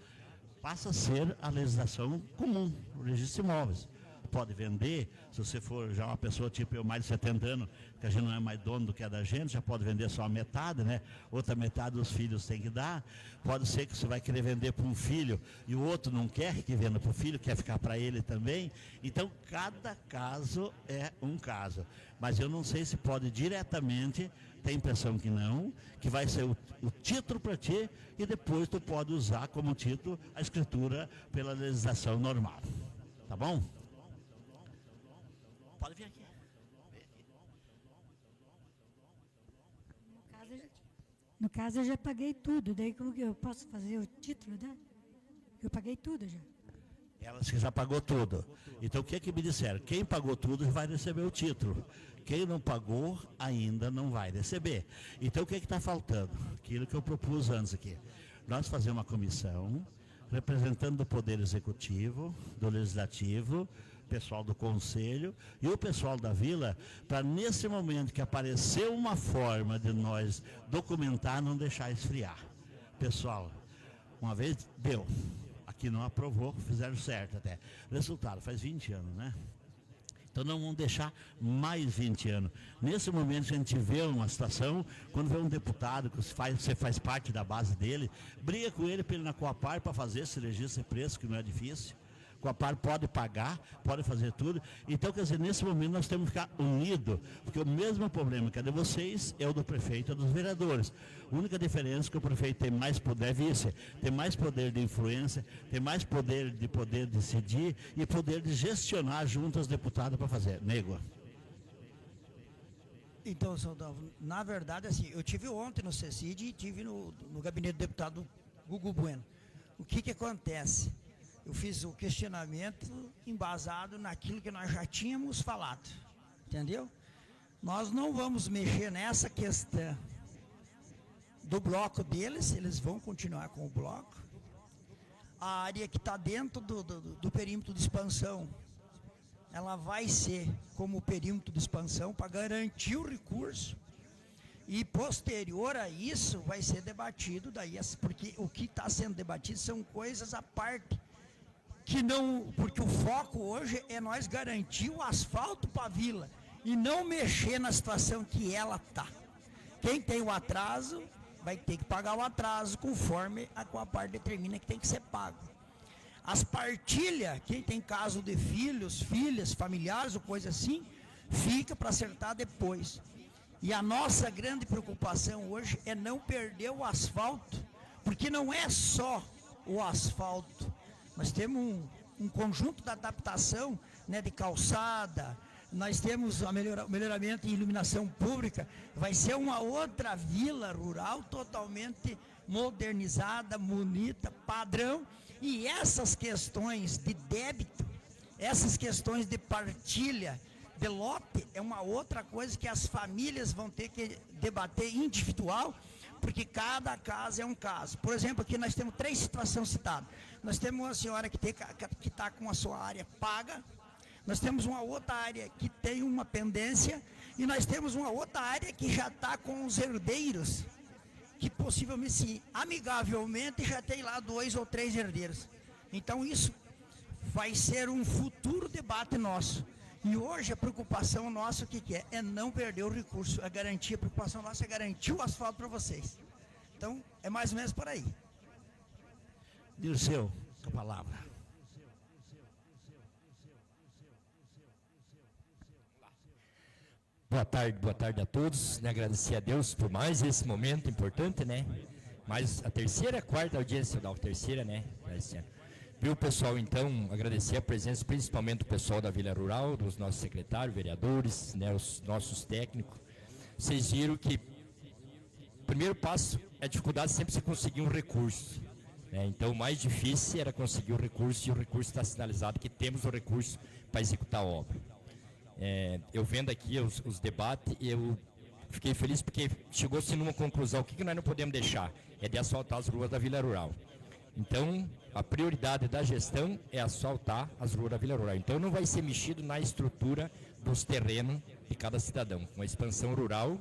passa a ser a legislação comum, o registro de imóveis. Pode vender, se você for já uma pessoa tipo eu, mais de 70 anos, que a gente não é mais dono do que é da gente, já pode vender só a metade, né? Outra metade os filhos têm que dar. Pode ser que você vai querer vender para um filho e o outro não quer que venda para o filho, quer ficar para ele também. Então, cada caso é um caso. Mas eu não sei se pode diretamente, tem a impressão que não, que vai ser o título para ti e depois tu pode usar como título a escritura pela legislação normal. Tá bom? Pode vir aqui. No caso, eu já paguei tudo. Daí, como que eu posso fazer o título, né? Eu paguei tudo já. Ela já pagou tudo. Então, o que me disseram? Quem pagou tudo vai receber o título. Quem não pagou, ainda não vai receber. Então, o que está faltando? Aquilo que eu propus antes aqui. Nós fazemos uma comissão, representando o Poder Executivo, do Legislativo, pessoal do Conselho e o pessoal da Vila, para nesse momento que apareceu uma forma de nós documentar, não deixar esfriar. Pessoal, uma vez deu, aqui não aprovou, fizeram certo até. Resultado, faz 20 anos, né? Então não vamos deixar mais 20 anos. Nesse momento a gente vê uma situação, quando vê um deputado, que você faz parte da base dele, briga com ele para ele na Coapar para fazer esse registro de preço, que não é difícil. Coapar pode pagar, pode fazer tudo. Então, quer dizer, nesse momento nós temos que ficar unidos, porque o mesmo problema que é de vocês é o do prefeito e dos vereadores. A única diferença é que o prefeito tem mais poder, vice, tem mais poder de influência, tem mais poder de decidir e poder de gestionar junto aos deputados para fazer. Nego. Então, Saudavo, na verdade, assim, eu tive ontem no CECID e tive no gabinete do deputado Gugu Bueno. O que acontece? Eu fiz o questionamento embasado naquilo que nós já tínhamos falado, entendeu? Nós não vamos mexer nessa questão do bloco deles, eles vão continuar com o bloco. A área que está dentro do perímetro de expansão, ela vai ser como perímetro de expansão para garantir o recurso. E posterior a isso vai ser debatido, daí, porque o que está sendo debatido são coisas à parte, que não, porque o foco hoje é nós garantir o asfalto para a vila e não mexer na situação que ela está. Quem tem o atraso vai ter que pagar o atraso conforme a Coapar determina que tem que ser pago. As partilhas, quem tem caso de filhos, filhas, familiares ou coisa assim, fica para acertar depois. E a nossa grande preocupação hoje é não perder o asfalto, porque não é só o asfalto. Nós temos um conjunto de adaptação, né, de calçada, nós temos o melhoramento em iluminação pública, vai ser uma outra vila rural totalmente modernizada, bonita, padrão, e essas questões de débito, essas questões de partilha, de lote, é uma outra coisa que as famílias vão ter que debater individual, porque cada caso é um caso. Por exemplo, aqui nós temos 3 situações citadas. Nós temos uma senhora que está com a sua área paga, nós temos uma outra área que tem uma pendência, e nós temos uma outra área que já está com os herdeiros, que possivelmente, sim, amigavelmente, já tem lá 2 ou 3 herdeiros. Então isso vai ser um futuro debate nosso. E hoje a preocupação nossa, o que é? É não perder o recurso, a preocupação nossa é garantir o asfalto para vocês. Então, é mais ou menos por aí. Dirceu, com a palavra. Boa tarde a todos. Agradecer a Deus por mais esse momento importante, né? Mais a terceira, quarta audiência, da terceira, né? Viu, pessoal, então, agradecer a presença, principalmente do pessoal da Vila Rural, dos nossos secretários, vereadores, né, os nossos técnicos. Vocês viram que o primeiro passo é a dificuldade sempre se conseguir um recurso, né? Então, o mais difícil era conseguir o recurso, e o recurso está sinalizado que temos o recurso para executar a obra. Eu vendo aqui os debates, eu fiquei feliz porque chegou-se numa conclusão: o que nós não podemos deixar? É de asfaltar as ruas da Vila Rural. Então, a prioridade da gestão é asfaltar as ruas da Vila Rural. Então, não vai ser mexido na estrutura dos terrenos de cada cidadão. Com a expansão rural,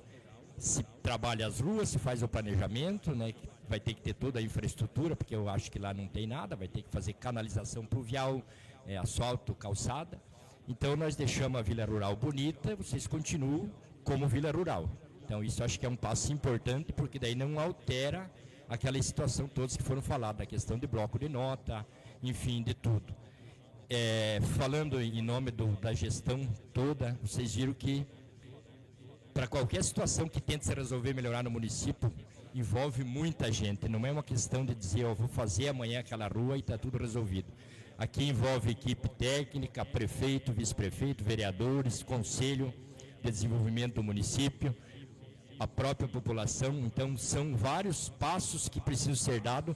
se trabalha as ruas, se faz o planejamento, né, vai ter que ter toda a infraestrutura, porque eu acho que lá não tem nada, vai ter que fazer canalização pluvial, asfalto, calçada. Então, nós deixamos a Vila Rural bonita, vocês continuam como Vila Rural. Então, isso acho que é um passo importante, porque daí não altera aquela situação todas que foram faladas, a questão de bloco de nota, enfim, de tudo. Falando em nome da gestão toda, vocês viram que para qualquer situação que tente se resolver melhorar no município, envolve muita gente, não é uma questão de dizer, vou fazer amanhã aquela rua e está tudo resolvido. Aqui envolve equipe técnica, prefeito, vice-prefeito, vereadores, conselho de desenvolvimento do município, a própria população. Então, são vários passos que precisam ser dados,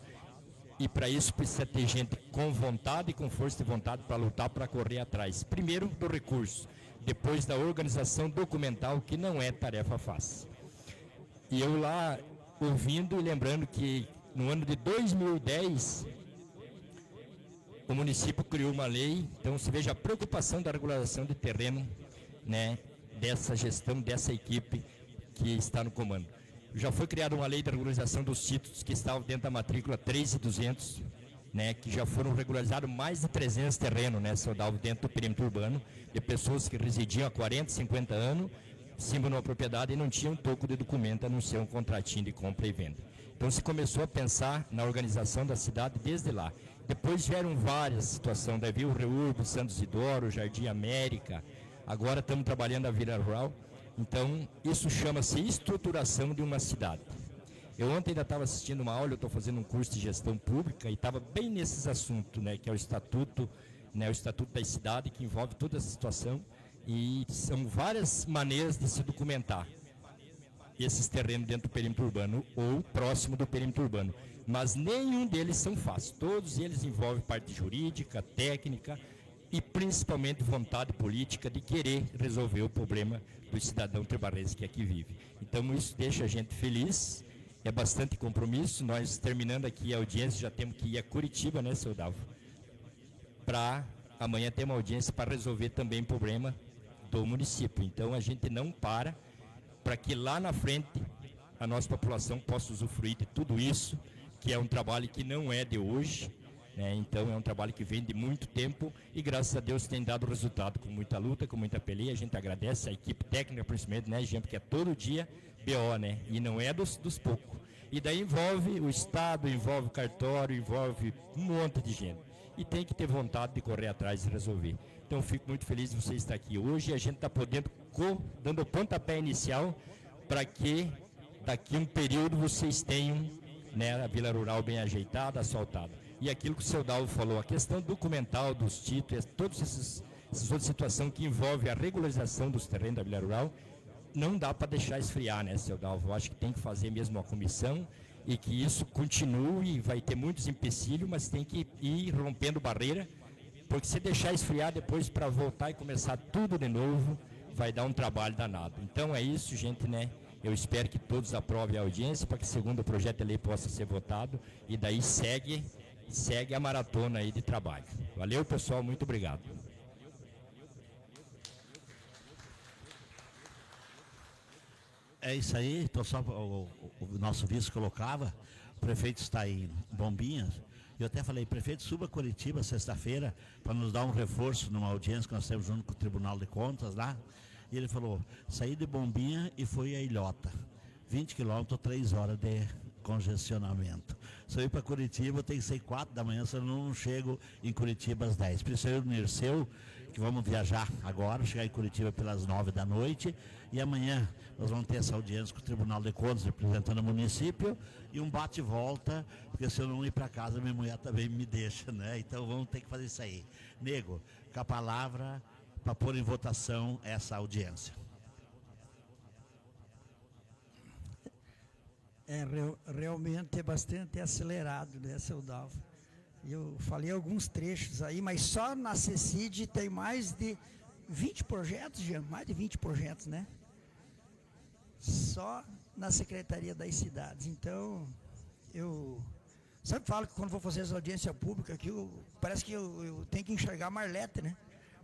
e para isso precisa ter gente com vontade e com força de vontade para lutar, para correr atrás. Primeiro, do recurso, depois da organização documental, que não é tarefa fácil. E eu lá, ouvindo e lembrando que no ano de 2010, o município criou uma lei, então se veja a preocupação da regularização de terreno, né, dessa gestão, dessa equipe que está no comando. Já foi criada uma lei de regularização dos títulos que estavam dentro da matrícula 3.200, né, que já foram regularizados mais de 300 terrenos, né, Soldado, dentro do perímetro urbano, de pessoas que residiam há 40, 50 anos, símbolo numa propriedade, e não tinham toco de documento, a não ser um contratinho de compra e venda. Então se começou a pensar na organização da cidade desde lá. Depois vieram várias situações, daí o Reurbo, Santos Isidoro, Jardim América, agora estamos trabalhando a Vila Rural. Então, isso chama-se estruturação de uma cidade. Eu ontem ainda estava assistindo uma aula, eu estou fazendo um curso de gestão pública, e estava bem nesses assuntos, né, que é o estatuto, né, o estatuto da cidade, que envolve toda essa situação, e são várias maneiras de se documentar esses terrenos dentro do perímetro urbano ou próximo do perímetro urbano. Mas nenhum deles são fáceis, todos eles envolvem parte jurídica, técnica, e principalmente vontade política de querer resolver o problema do cidadão trebarrense que aqui vive. Então isso deixa a gente feliz, é bastante compromisso. Nós, terminando aqui a audiência, já temos que ir a Curitiba, né, seu Davo? Para amanhã ter uma audiência para resolver também o problema do município. Então a gente não para que lá na frente a nossa população possa usufruir de tudo isso, que é um trabalho que não é de hoje, né? Então é um trabalho que vem de muito tempo e graças a Deus tem dado resultado com muita luta, com muita peleia. A gente agradece a equipe técnica principalmente, né, gente, porque é todo dia BO, né? E não é dos poucos. E daí envolve o Estado, envolve o cartório, envolve um monte de gente. E tem que ter vontade de correr atrás e resolver. Então fico muito feliz de você estar aqui hoje e a gente está podendo, dando o pontapé inicial para que daqui a um período vocês tenham, né, a Vila Rural bem ajeitada, asfaltada. E aquilo que o seu Dalvo falou, a questão documental dos títulos, todas essas outras situações que envolvem a regularização dos terrenos da Vila Rural, não dá para deixar esfriar, né, seu Dalvo? Eu acho que tem que fazer mesmo uma comissão e que isso continue, vai ter muitos empecilhos, mas tem que ir rompendo barreira, porque se deixar esfriar depois para voltar e começar tudo de novo, vai dar um trabalho danado. Então é isso, gente, né? Eu espero que todos aprovem a audiência para que segundo o projeto de lei possa ser votado e daí segue a maratona aí de trabalho. Valeu, pessoal, muito obrigado. É isso aí, então só o nosso vice colocava, o prefeito está em Bombinhas. Eu até falei, prefeito, suba a Curitiba sexta-feira para nos dar um reforço numa audiência que nós temos junto com o Tribunal de Contas lá. E ele falou, saí de Bombinha e fui a Ilhota. 20 quilômetros, 3 horas de congestionamento. Se eu ir para Curitiba, eu tenho que sair 4 da manhã, senão eu não chego em Curitiba às 10. Por isso eu e o Nerceu, que vamos viajar agora, chegar em Curitiba pelas 9 da noite. E amanhã nós vamos ter essa audiência com o Tribunal de Contas, representando o município, e um bate e volta, porque se eu não ir para casa, minha mulher também me deixa, né? Então vamos ter que fazer isso aí. Nego, com a palavra para pôr em votação essa audiência. Realmente é bastante acelerado, né, seu Dalvo? Eu falei alguns trechos aí, mas só na CECID tem mais de 20 projetos, Jean, mais de 20 projetos, né? Só na Secretaria das Cidades. Então, eu sempre falo que quando vou fazer essa audiência pública aqui, parece que eu tenho que enxergar a Marlete, né?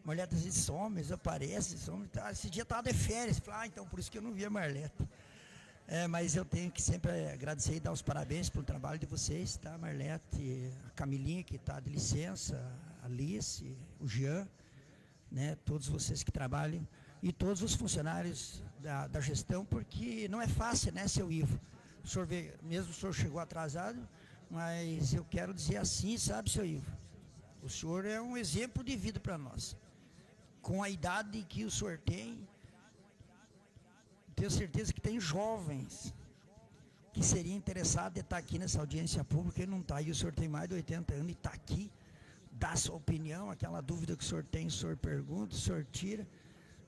Marlete às vezes some, desaparece, some. Tá, esse dia estava de férias, então por isso que eu não vi a Marlete. Mas eu tenho que sempre agradecer e dar os parabéns pelo trabalho de vocês, tá, Marlete, a Camilinha que está de licença, a Alice, o Jean, né, todos vocês que trabalham e todos os funcionários da gestão, porque não é fácil, né, seu Ivo? O senhor mesmo o senhor chegou atrasado, mas eu quero dizer assim, sabe, seu Ivo? O senhor é um exemplo de vida para nós. Com a idade que o senhor tem, tenho certeza que tem jovens que seriam interessados em estar aqui nessa audiência pública e não está. E o senhor tem mais de 80 anos e está aqui, dá a sua opinião, aquela dúvida que o senhor tem, o senhor pergunta, o senhor tira.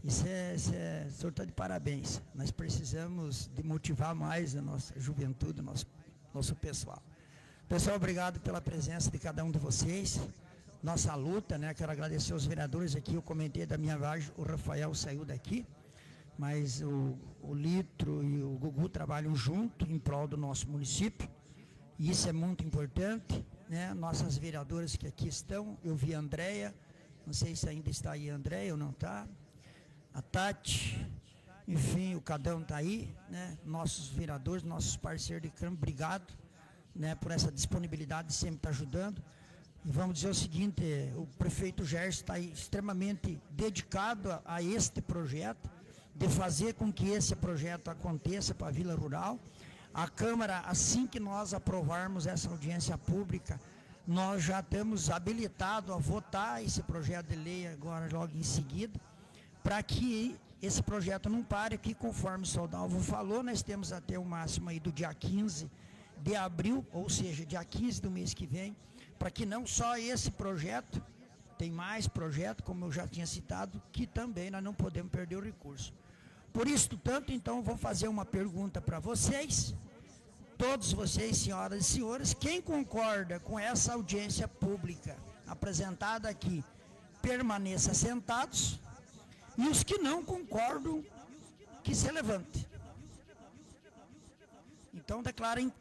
O senhor está de parabéns. Nós precisamos de motivar mais a nossa juventude, nosso pessoal. Pessoal, obrigado pela presença de cada um de vocês. Nossa luta, né? Quero agradecer aos vereadores aqui. Eu comentei da minha vagem, o Rafael saiu daqui, mas o Litro e o Gugu trabalham junto em prol do nosso município. E isso é muito importante, né? Nossas vereadoras que aqui estão, eu vi a Andréia, não sei se ainda está aí a Andréia ou não está, a Tati, enfim, o Cadão está aí, né? Nossos vereadores, nossos parceiros de campo, obrigado, né, por essa disponibilidade de sempre estar ajudando. E vamos dizer o seguinte, o prefeito Gerson está extremamente dedicado a este projeto, de fazer com que esse projeto aconteça para a Vila Rural. A Câmara, assim que nós aprovarmos essa audiência pública, nós já estamos habilitados a votar esse projeto de lei agora logo em seguida, para que esse projeto não pare aqui, conforme o Soldalvo falou. Nós temos até o máximo aí do dia 15 de abril, ou seja, dia 15 do mês que vem, para que não só esse projeto, tem mais projeto, como eu já tinha citado, que também nós não podemos perder o recurso. Por isso, tanto, então, vou fazer uma pergunta para vocês, todos vocês, senhoras e senhores, quem concorda com essa audiência pública apresentada aqui, permaneça sentados, e os que não concordam, que se levante. Então, declarem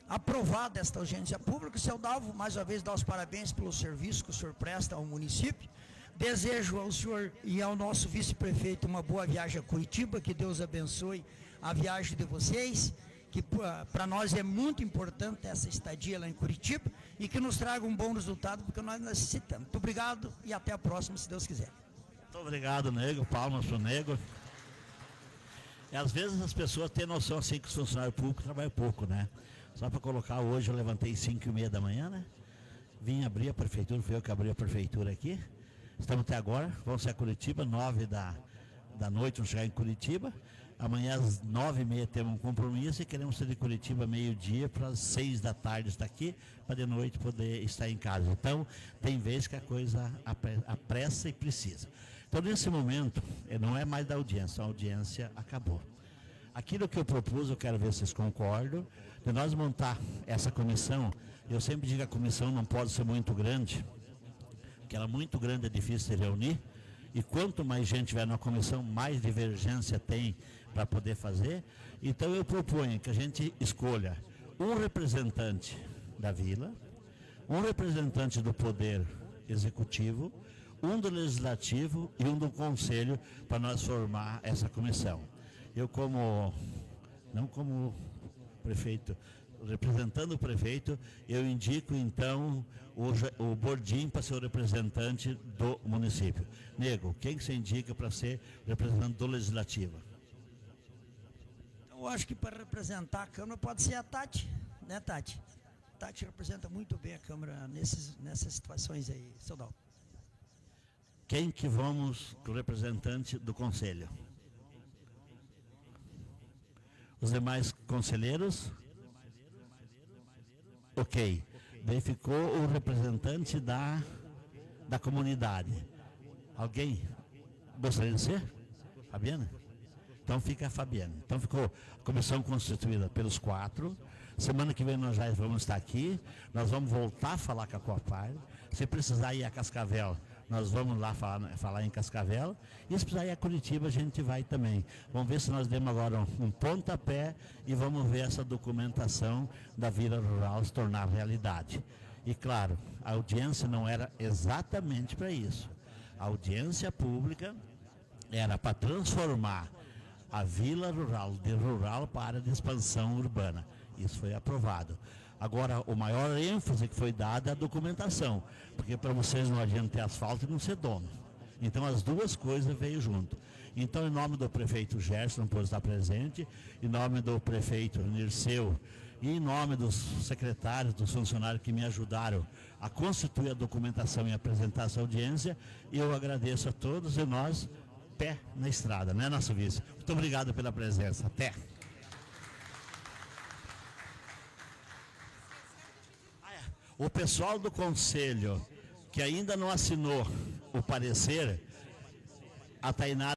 aprovada esta audiência pública. O seu Dalvo, mais uma vez, dá os parabéns pelo serviço que o senhor presta ao município. Desejo ao senhor e ao nosso vice-prefeito uma boa viagem a Curitiba, que Deus abençoe a viagem de vocês que para nós é muito importante essa estadia lá em Curitiba e que nos traga um bom resultado, porque nós necessitamos. Muito obrigado e até a próxima, se Deus quiser. Muito obrigado, Nego. Palmas para o Nego. E às vezes as pessoas têm noção assim que os funcionários públicos trabalham pouco, né? Só para colocar, hoje eu levantei 5h30 da manhã, né? Vim abrir a prefeitura, fui eu que abri a prefeitura aqui. Estamos até agora, vamos ser a Curitiba, 9 da noite, vamos chegar em Curitiba. Amanhã às 9h30 temos um compromisso e queremos ser de Curitiba meio-dia para as 6 da tarde estar aqui, para de noite poder estar em casa. Então, tem vezes que a coisa apressa e precisa. Então, nesse momento, não é mais da audiência, a audiência acabou. Aquilo que eu propus, eu quero ver se vocês concordam, de nós montar essa comissão. Eu sempre digo que a comissão não pode ser muito grande, porque ela muito grande é difícil de reunir, e quanto mais gente tiver na comissão, mais divergência tem para poder fazer. Então eu proponho que a gente escolha um representante da vila, um representante do Poder Executivo, um do Legislativo e um do Conselho para nós formar essa comissão. Eu não como prefeito, representando o prefeito, eu indico então o Bordim para ser o representante do município. Nego, quem que você indica para ser representante do Legislativo? Eu acho que para representar a Câmara pode ser a Tati, né, Tati? A Tati representa muito bem a Câmara nessas situações aí, seu Dalton. Quem que vamos para o representante do Conselho? Os demais conselheiros? Ok. Daí ficou o representante da comunidade. Alguém gostaria de ser? Fabiana? Então fica a Fabiana. Então ficou a comissão constituída pelos 4. Semana que vem nós já vamos estar aqui. Nós vamos voltar a falar com a Coapar. Se precisar ir a Cascavel, nós vamos lá falar em Cascavel. E se precisar ir a Curitiba, a gente vai também. Vamos ver se nós demos agora um pontapé e vamos ver essa documentação da Vila Rural se tornar realidade. E claro, a audiência não era exatamente para isso. A audiência pública era para transformar a Vila Rural de rural para a área de expansão urbana. Isso foi aprovado. Agora, o maior ênfase que foi dado é a documentação, porque para vocês não adianta ter asfalto e não ser dono. Então, as duas coisas veio junto. Então, em nome do prefeito Gerson, não pôde estar presente, em nome do prefeito Nirceu e em nome dos secretários, dos funcionários que me ajudaram a constituir a documentação e apresentar essa audiência, eu agradeço a todos e nós, pé na estrada, né, nosso vice? Muito obrigado pela presença. Até. O pessoal do Conselho que ainda não assinou o parecer, a Tainara